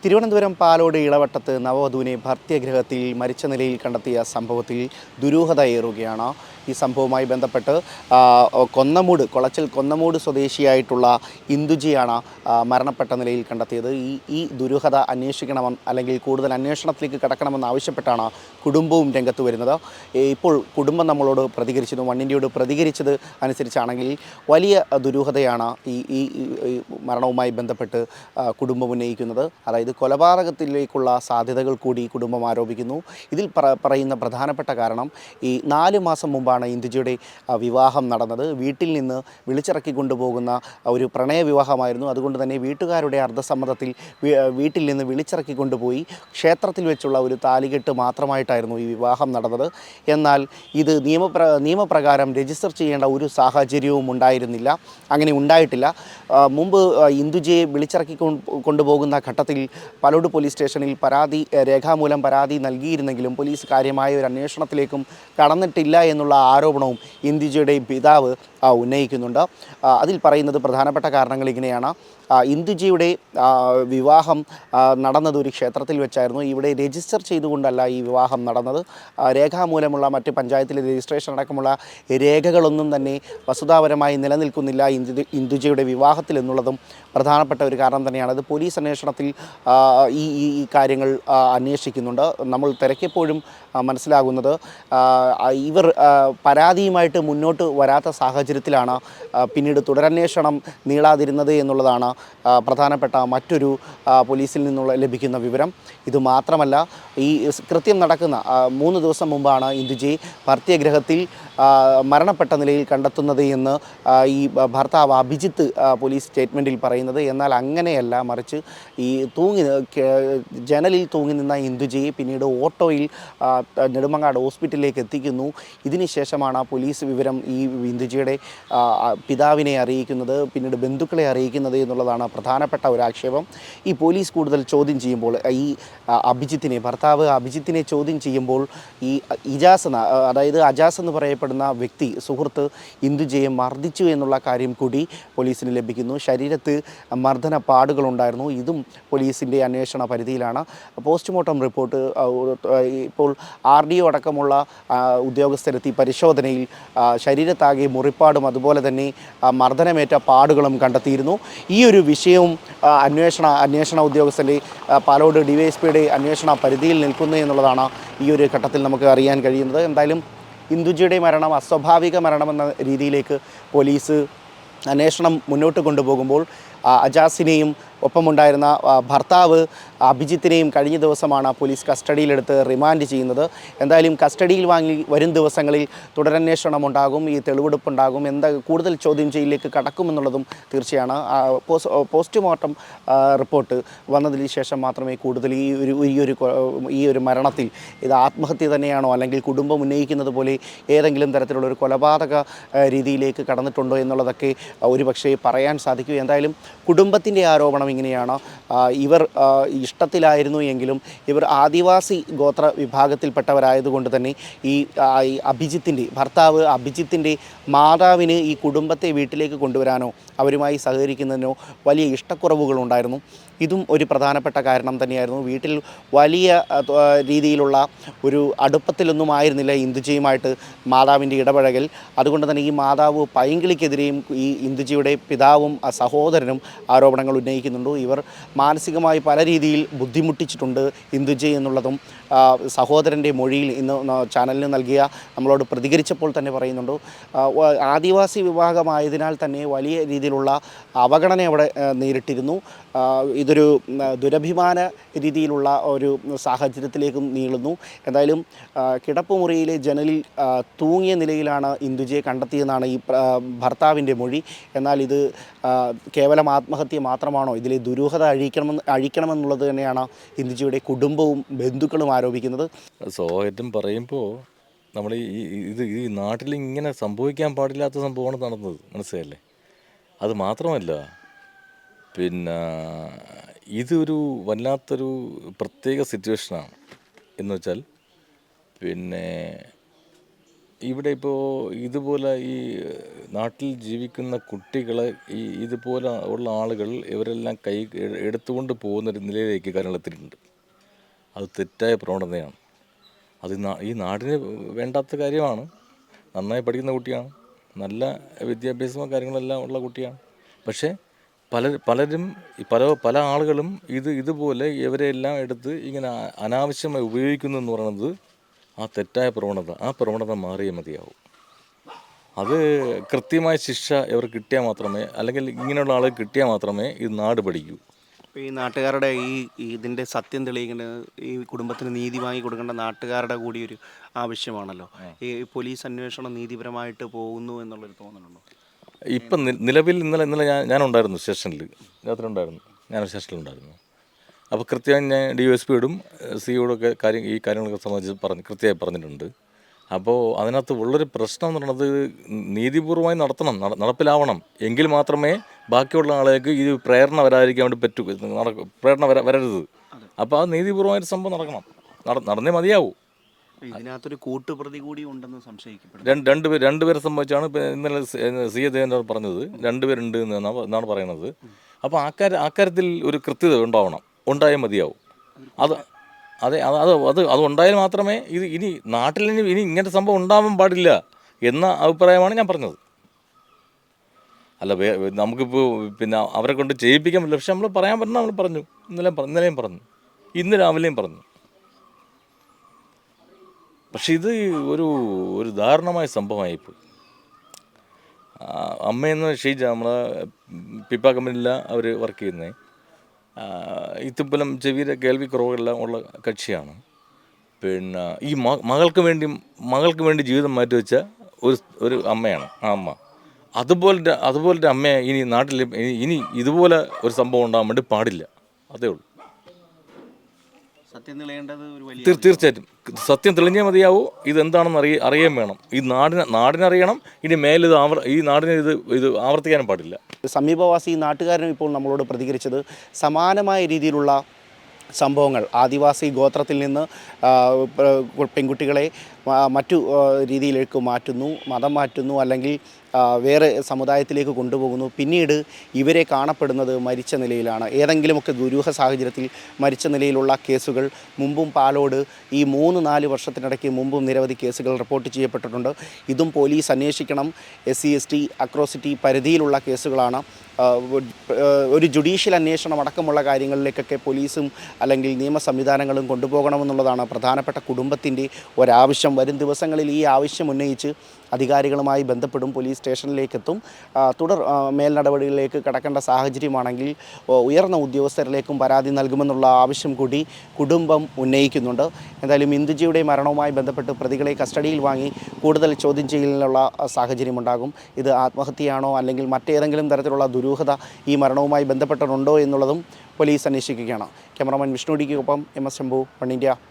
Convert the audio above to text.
തിരുവനന്തപുരം പാലോട് ഇളവട്ടത്ത് നവവധുവിനെ ഭർതൃഗൃഹത്തിൽ മരിച്ച നിലയിൽ കണ്ടെത്തിയ സംഭവത്തിൽ ദുരൂഹതയേറുകയാണ്. ഈ സംഭവവുമായി ബന്ധപ്പെട്ട് കൊളച്ചൽ കൊന്നമൂട് സ്വദേശിയായിട്ടുള്ള ഇന്ദുജിയാണ് മരണപ്പെട്ട നിലയിൽ കണ്ടെത്തിയത്. ഈ ദുരൂഹത അന്വേഷിക്കണമെന്ന് അല്ലെങ്കിൽ കൂടുതൽ അന്വേഷണത്തിലേക്ക് കടക്കണമെന്ന് ആവശ്യപ്പെട്ടാണ് കുടുംബവും രംഗത്ത് വരുന്നത്. ഇപ്പോൾ കുടുംബം നമ്മളോട് പ്രതികരിച്ചത് വണ്ണിൻ്റെയോട് പ്രതികരിച്ചത് അനുസരിച്ചാണെങ്കിൽ വലിയ ദുരൂഹതയാണ് ഈ മരണവുമായി ബന്ധപ്പെട്ട് കുടുംബം ഉന്നയിക്കുന്നത്. അതായത് കൊലപാതകത്തിലേക്കുള്ള സാധ്യതകൾ കൂടി കുടുംബം ആരോപിക്കുന്നു. ഇതിൽ പറയുന്ന പ്രധാനപ്പെട്ട കാരണം ഈ 4 മാസം മുമ്പാണ് ഇന്ദുജിയുടെ വിവാഹം നടന്നത്. വീട്ടിൽ നിന്ന് വിളിച്ചിറക്കി കൊണ്ടുപോകുന്ന ഒരു പ്രണയ വിവാഹമായിരുന്നു. അതുകൊണ്ട് തന്നെ വീട്ടുകാരുടെ അർദ്ധസമ്മതത്തിൽ വീട്ടിൽ നിന്ന് വിളിച്ചിറക്കി കൊണ്ടുപോയി ക്ഷേത്രത്തിൽ വെച്ചുള്ള ഒരു താലികെട്ട് മാത്രമായിട്ടായിരുന്നു ഈ വിവാഹം നടന്നത്. എന്നാൽ ഇത് നിയമപ്രകാരം രജിസ്റ്റർ ചെയ്യേണ്ട ഒരു സാഹചര്യവും ഉണ്ടായിരുന്നില്ല. അങ്ങനെ ഉണ്ടായിട്ടില്ല. മുമ്പ് ഇന്ദുജിയെ വിളിച്ചിറക്കി കൊണ്ടുപോകുന്ന ഘട്ടത്തിൽ പാലോട് പോലീസ് സ്റ്റേഷനിൽ രേഖാമൂലം പരാതി നൽകിയിരുന്നെങ്കിലും പോലീസ് കാര്യമായ ഒരു അന്വേഷണത്തിലേക്കും കടന്നിട്ടില്ല എന്നുള്ള ആരോപണവും ഇന്ദുജിയുടെ പിതാവ് ഉന്നയിക്കുന്നുണ്ട്. അതിൽ പറയുന്നത് പ്രധാനപ്പെട്ട കാരണങ്ങൾ ഇങ്ങനെയാണ്. ഇന്ദുജിയുടെ വിവാഹം നടന്നത് ഒരു ക്ഷേത്രത്തിൽ വെച്ചായിരുന്നു. ഇവിടെ രജിസ്റ്റർ ചെയ്തുകൊണ്ടല്ല ഈ വിവാഹം നടന്നത്. രേഖാമൂലമുള്ള മറ്റ് പഞ്ചായത്തിലെ രജിസ്ട്രേഷൻ അടക്കമുള്ള രേഖകളൊന്നും തന്നെ വസ്തുതാപരമായി നിലനിൽക്കുന്നില്ല ഇന്ദുജിയുടെ വിവാഹത്തിൽ എന്നുള്ളതും പ്രധാനപ്പെട്ട ഒരു കാരണം തന്നെയാണ്. അത് പോലീസ് അന്വേഷണത്തിൽ ഈ കാര്യങ്ങൾ അന്വേഷിക്കുന്നുണ്ട്. നമ്മൾ തിരക്കിയപ്പോഴും മനസ്സിലാകുന്നത് ഇവർ പരാതിയുമായിട്ട് മുന്നോട്ട് വരാത്ത സാഹചര്യത്തിലാണ് പിന്നീട് തുടരന്വേഷണം നീളാതിരുന്നത് എന്നുള്ളതാണ് പ്രധാനപ്പെട്ട മറ്റൊരു പോലീസിൽ നിന്നുള്ള ലഭിക്കുന്ന വിവരം. ഇതുമാത്രമല്ല, ഈ കൃത്യം നടക്കുന്ന 3 ദിവസം മുമ്പാണ് ഇന്ദുജി ഭർതൃഗൃഹത്തിൽ മരണപ്പെട്ട നിലയിൽ കണ്ടെത്തുന്നത് എന്ന് ഈ ഭർത്താവ് അഭിജിത്ത് പോലീസ് സ്റ്റേറ്റ്മെൻറ്റിൽ പറയുന്നത്. എന്നാൽ അങ്ങനെയല്ല, മറിച്ച് ഈ ജനലിൽ തൂങ്ങി നിന്ന ഇന്ദുജിയെ പിന്നീട് ഓട്ടോയിൽ നെടുമങ്ങാട് ഹോസ്പിറ്റലിലേക്ക് എത്തിക്കുന്നു. ഇതിനുശേഷമാണ് പോലീസ് വിവരം ഈ ഇന്ദുജിയുടെ പിതാവിനെ അറിയിക്കുന്നത്, പിന്നീട് ബന്ധുക്കളെ അറിയിക്കുന്നത് എന്നുള്ളതാണ് പ്രധാനപ്പെട്ട ഒരു ആക്ഷേപം. ഈ പോലീസ് കൂടുതൽ ചോദ്യം ചെയ്യുമ്പോൾ ഈ ഭർത്താവ് അഭിജിത്തിനെ ചോദ്യം ചെയ്യുമ്പോൾ ഈ അജാസ് എന്ന് പറയപ്പെടുന്ന വ്യക്തി സുഹൃത്ത് ഇന്ദുജിയെ മർദ്ദിച്ചു എന്നുള്ള കാര്യം കൂടി പോലീസിന് ലഭിക്കുന്നു. ശരീരത്ത് മർദ്ദന പാടുകളുണ്ടായിരുന്നു. ഇതും പോലീസിൻ്റെ അന്വേഷണ പരിധിയിലാണ്. പോസ്റ്റ്മോർട്ടം റിപ്പോർട്ട് ഇപ്പോൾ RDO അടക്കമുള്ള ഉദ്യോഗസ്ഥരെത്തി പരിശോധനയിൽ ശരീരത്താകെ മുറിപ്പാടും അതുപോലെ തന്നെ മർദ്ദനമേറ്റ പാടുകളും കണ്ടെത്തിയിരുന്നു. ഈ ഒരു വിഷയവും അന്വേഷണ ഉദ്യോഗസ്ഥൻ്റെ പാലോട് DYSPയുടെ അന്വേഷണ പരിധിയിൽ നിൽക്കുന്നു എന്നുള്ളതാണ് ഈ ഒരു ഘട്ടത്തിൽ നമുക്ക് അറിയാൻ കഴിയുന്നത്. എന്തായാലും ഇന്ദുജിയുടെ മരണം അസ്വാഭാവിക മരണമെന്ന രീതിയിലേക്ക് പോലീസ് അന്വേഷണം മുന്നോട്ട് കൊണ്ടുപോകുമ്പോൾ അജാസിനെയും ഒപ്പമുണ്ടായിരുന്ന ഭർത്താവ് അഭിജിത്തിനെയും കഴിഞ്ഞ ദിവസമാണ് പോലീസ് കസ്റ്റഡിയിലെടുത്ത് റിമാൻഡ് ചെയ്യുന്നത്. എന്തായാലും കസ്റ്റഡിയിൽ വാങ്ങി വരും ദിവസങ്ങളിൽ തുടരന്വേഷണം ഉണ്ടാകും, ഈ തെളിവെടുപ്പുണ്ടാകും, കൂടുതൽ ചോദ്യം ചെയ്യലിലേക്ക് കടക്കുമെന്നുള്ളതും തീർച്ചയാണ്. പോസ്റ്റ്മോർട്ടം റിപ്പോർട്ട് വന്നതിന് ശേഷം മാത്രമേ കൂടുതൽ ഈ ഒരു മരണത്തിൽ ഇത് ആത്മഹത്യ തന്നെയാണോ അല്ലെങ്കിൽ കുടുംബം ഉന്നയിക്കുന്നത് പോലെ ഏതെങ്കിലും തരത്തിലുള്ള ഒരു കൊലപാതക രീതിയിലേക്ക് കടന്നിട്ടുണ്ടോ എന്നുള്ളതൊക്കെ ഒരുപക്ഷെ പറയാൻ സാധിക്കൂ. എന്തായാലും കുടുംബത്തിൻ്റെ ആരോപണം ഇങ്ങനെയാണ്. ഇവർ ഇഷ്ടത്തിലായിരുന്നു എങ്കിലും ഇവർ ആദിവാസി ഗോത്ര വിഭാഗത്തിൽപ്പെട്ടവരായതുകൊണ്ട് തന്നെ ഈ ഭർത്താവ് അഭിജിത്തിൻ്റെ മാതാവിന് ഈ കുടുംബത്തെ വീട്ടിലേക്ക് കൊണ്ടുവരാനോ അവരുമായി സഹകരിക്കുന്നതിനോ വലിയ ഇഷ്ടക്കുറവുകളുണ്ടായിരുന്നു. ഇതും ഒരു പ്രധാനപ്പെട്ട കാരണം തന്നെയായിരുന്നു. വീട്ടിൽ വലിയ രീതിയിലുള്ള ഒരു അടുപ്പത്തിലൊന്നും ആയിരുന്നില്ല ഇന്ദുജിയുമായിട്ട് മാതാവിൻ്റെ ഇടപഴകൽ. അതുകൊണ്ട് തന്നെ ഈ മാതാവ് പൈങ്കിളിക്കെതിരെയും ഈ ഇന്ദുജിയുടെ പിതാവും സഹോദരനും ആരോപണങ്ങൾ ഉന്നയിക്കുന്നുണ്ട്. ഇവർ മാനസികമായി പല രീതിയിൽ ബുദ്ധിമുട്ടിച്ചിട്ടുണ്ട് ഇന്ദുജി എന്നുള്ളതും സഹോദരൻ്റെ മൊഴിയിൽ ഇന്ന് ചാനലിന് നമ്മളോട് പ്രതികരിച്ചപ്പോൾ തന്നെ പറയുന്നുണ്ട്. ആദിവാസി വിഭാഗമായതിനാൽ തന്നെ വലിയ രീതിയിലുള്ള അവഗണന അവിടെ നേരിട്ടിരുന്നു. ഇതൊരു ദുരഭിമാന രീതിയിലുള്ള ഒരു സാഹചര്യത്തിലേക്കും നീളുന്നു. എന്തായാലും കിടപ്പുമുറിയിലെ ജനലിൽ തൂങ്ങിയ നിലയിലാണ് ഇന്ദുജിയെ കണ്ടെത്തിയെന്നാണ് ഈ ഭർത്താവിൻ്റെ മൊഴി. എന്നാൽ ഇത് കേവലം ആത്മഹത്യ മാത്രമാണോ? ഇതിലെ ദുരൂഹത അഴിക്കണമെന്നുള്ളത് തന്നെയാണ് ഇന്ദുജിയുടെ കുടുംബവും ബന്ധുക്കളും ആരോപിക്കുന്നത്. സ്വാഭാവികം പറയുമ്പോൾ നമ്മൾ ഈ നാട്ടിൽ ഇങ്ങനെ സംഭവിക്കാൻ പാടില്ലാത്ത സംഭവമാണ് നടന്നത്, മനസ്സിലല്ലേ? അത് മാത്രമല്ല, പിന്നെ ഇതൊരു വല്ലാത്തൊരു പ്രത്യേക സിറ്റുവേഷനാണ്. എന്ന് വെച്ചാൽ പിന്നെ ഇവിടെ ഇപ്പോൾ ഇതുപോലെ ഈ നാട്ടിൽ ജീവിക്കുന്ന കുട്ടികളെ ഇതുപോലെ ഉള്ള ആളുകൾ ഇവരെല്ലാം എടുത്തുകൊണ്ട് പോകുന്നൊരു നിലയിലേക്ക് കാര്യങ്ങൾ എത്തിയിട്ടുണ്ട്. അത് തെറ്റായ പ്രവണതയാണ്. അത് ഈ നാടിന് വേണ്ടാത്ത കാര്യമാണ്. നന്നായി പഠിക്കുന്ന കുട്ടിയാണ്, നല്ല വിദ്യാഭ്യാസവും കാര്യങ്ങളെല്ലാം ഉള്ള കുട്ടിയാണ്. പക്ഷേ പലരും പല ആളുകളും ഇതുപോലെ ഇവരെല്ലാം എടുത്ത് ഇങ്ങനെ അനാവശ്യമായി ഉപയോഗിക്കുന്നു എന്ന് പറയുന്നത് ആ തെറ്റായ പ്രവണത. ആ പ്രവണത മാറിയേ മതിയാവും. അത് കൃത്യമായ ശിക്ഷ ഇവർ കിട്ടിയാൽ മാത്രമേ, അല്ലെങ്കിൽ ഇങ്ങനെയുള്ള ആളുകൾ കിട്ടിയാൽ മാത്രമേ ഈ നാട് പഠിക്കൂ. ഇപ്പോൾ ഈ നാട്ടുകാരുടെ ഇതിൻ്റെ സത്യം തെളിയിക്കേണ്ടത് ഈ കുടുംബത്തിന് നീതി വാങ്ങി കൊടുക്കേണ്ട നാട്ടുകാരുടെ കൂടി ഒരു ആവശ്യമാണല്ലോ. ഈ പോലീസ് അന്വേഷണം നീതിപരമായിട്ട് പോകുന്നു എന്നുള്ളൊരു തോന്നലുണ്ടോ? ഇപ്പം നിലവിൽ ഇന്നലെ ഞാനുണ്ടായിരുന്നു സ്റ്റേഷനിൽ, രാത്രി ഉണ്ടായിരുന്നു, ഞാൻ സ്റ്റേഷനിലുണ്ടായിരുന്നു. അപ്പോൾ കൃത്യമായി ഞാൻ DSPയോടും സിയോടൊക്കെ ഈ കാര്യങ്ങളൊക്കെ സംബന്ധിച്ച് കൃത്യമായി പറഞ്ഞിട്ടുണ്ട്. അപ്പോൾ അതിനകത്ത് ഉള്ളൊരു പ്രശ്നം എന്ന് പറയുന്നത് നീതിപൂർവമായി നടപ്പിലാവണം. എങ്കിൽ മാത്രമേ ബാക്കിയുള്ള ആളുകൾക്ക് ഇത് പ്രേരണ വരാതിരിക്കാൻ വേണ്ടി പറ്റൂ, പ്രേരണ വരരുത്. അപ്പോൾ ആ നീതിപൂർവമായിട്ട് സംഭവം നടന്നേ മതിയാവൂ. ഇതിനകത്തൊരു കൂട്ടുപ്രതി കൂടി ഉണ്ടെന്ന് സംശയിക്കപ്പെടുന്നു. രണ്ടുപേരെ സംബന്ധിച്ചാണ് ഇപ്പം ഇന്നലെ CA ദേവേന്ദ്രൻ പറഞ്ഞത്. 2 പേരുണ്ട് എന്നാണ് പറയുന്നത്. അപ്പോൾ അക്കാര്യത്തിൽ ഒരു കൃത്യത ഉണ്ടായാൽ മതിയാവും. അത് ഉണ്ടായാൽ മാത്രമേ ഇനി നാട്ടിൽ ഇനി ഇങ്ങനത്തെ സംഭവം ഉണ്ടാവാൻ പാടില്ല എന്ന അഭിപ്രായമാണ് ഞാൻ പറഞ്ഞത്. അല്ല നമുക്കിപ്പോൾ പിന്നെ അവരെ കൊണ്ട് ചെയ്യിപ്പിക്കാൻ പറ്റില്ല. പക്ഷെ നമ്മൾ പറയാൻ പറ്റുന്ന നമ്മൾ പറഞ്ഞു. ഇന്നലെയും പറഞ്ഞു, ഇന്ന് രാവിലെയും പറഞ്ഞു. പക്ഷെ ഇത് ഒരു ദാരുണമായ സംഭവമായിപ്പോയി. അമ്മയെന്ന് ഷീജ, നമ്മളെ പിപ്പ കമ്പനിയിലാണ് അവർ വർക്ക് ചെയ്യുന്നത്. ഇത്തുമ്പലം ചെവിയുടെ കേൾവി കുറവുകളെല്ലാം ഉള്ള കക്ഷിയാണ്. പിന്നെ ഈ മകൾക്ക് വേണ്ടി ജീവിതം മാറ്റിവെച്ച ഒരു അമ്മയാണ് ആ അമ്മ. അതുപോലത്തെ അമ്മയെ ഇനി നാട്ടിൽ ഇനി ഇതുപോലെ ഒരു സംഭവം ഉണ്ടാകാൻ വേണ്ടി പാടില്ല. അതേ ഉള്ളൂ. തീർച്ചയായിട്ടും സത്യം തെളിഞ്ഞേ മതിയാവൂ. ഇതെന്താണെന്ന് അറിയാൻ വേണം. ഈ നാടിനറിയണം. ഇനി മേലിത് ഈ നാടിനെ ഇത് ആവർത്തിക്കാനും പാടില്ല. സമീപവാസി നാട്ടുകാരനും ഇപ്പോൾ നമ്മളോട് പ്രതികരിച്ചത് സമാനമായ രീതിയിലുള്ള സംഭവങ്ങൾ ആദിവാസി ഗോത്രത്തിൽ നിന്ന് പെൺകുട്ടികളെ മറ്റു രീതിയിലേക്ക് മാറ്റുന്നു, മതം മാറ്റുന്നു, അല്ലെങ്കിൽ വേറെ സമുദായത്തിലേക്ക് കൊണ്ടുപോകുന്നു. പിന്നീട് ഇവരെ കാണപ്പെടുന്നത് മരിച്ച നിലയിലാണ്. ഏതെങ്കിലുമൊക്കെ ദുരൂഹ സാഹചര്യത്തിൽ മരിച്ച നിലയിലുള്ള കേസുകൾ മുമ്പും പാലോട് ഈ 3-4 വർഷത്തിനിടയ്ക്ക് മുമ്പും നിരവധി കേസുകൾ റിപ്പോർട്ട് ചെയ്യപ്പെട്ടിട്ടുണ്ട്. ഇതും പോലീസ് അന്വേഷിക്കണം. SC/ST അട്രോസിറ്റി പരിധിയിലുള്ള കേസുകളാണ്. ഒരു ജുഡീഷ്യൽ അന്വേഷണം അടക്കമുള്ള കാര്യങ്ങളിലേക്കൊക്കെ പോലീസും അല്ലെങ്കിൽ നിയമ സംവിധാനങ്ങളും കൊണ്ടുപോകണമെന്നുള്ളതാണ് പ്രധാനപ്പെട്ട കുടുംബത്തിൻ്റെ ഒരാവശ്യം. വരും ദിവസങ്ങളിൽ ഈ ആവശ്യം ഉന്നയിച്ച് അധികാരികളുമായി ബന്ധപ്പെടും, പോലീസ് സ്റ്റേഷനിലേക്കെത്തും. തുടർ മേൽനടപടികളിലേക്ക് കടക്കേണ്ട സാഹചര്യമാണെങ്കിൽ ഉയർന്ന ഉദ്യോഗസ്ഥരിലേക്കും പരാതി നൽകുമെന്നുള്ള ആവശ്യം കൂടി കുടുംബം ഉന്നയിക്കുന്നുണ്ട്. എന്തായാലും ഇന്ദുജിയുടെ മരണവുമായി ബന്ധപ്പെട്ട് പ്രതികളെ കസ്റ്റഡിയിൽ വാങ്ങി കൂടുതൽ ചോദ്യം ചെയ്യലിനുള്ള സാഹചര്യമുണ്ടാകും. ഇത് ആത്മഹത്യയാണോ അല്ലെങ്കിൽ മറ്റേതെങ്കിലും തരത്തിലുള്ള ദുരൂഹത ഈ മരണവുമായി ബന്ധപ്പെട്ടിട്ടുണ്ടോ എന്നുള്ളതും പോലീസ് അന്വേഷിക്കുകയാണ്. ക്യാമറാമാൻ വിഷ്ണു ഡിക്കൊപ്പം MS ശംഭു, വൺ ഇന്ത്യ.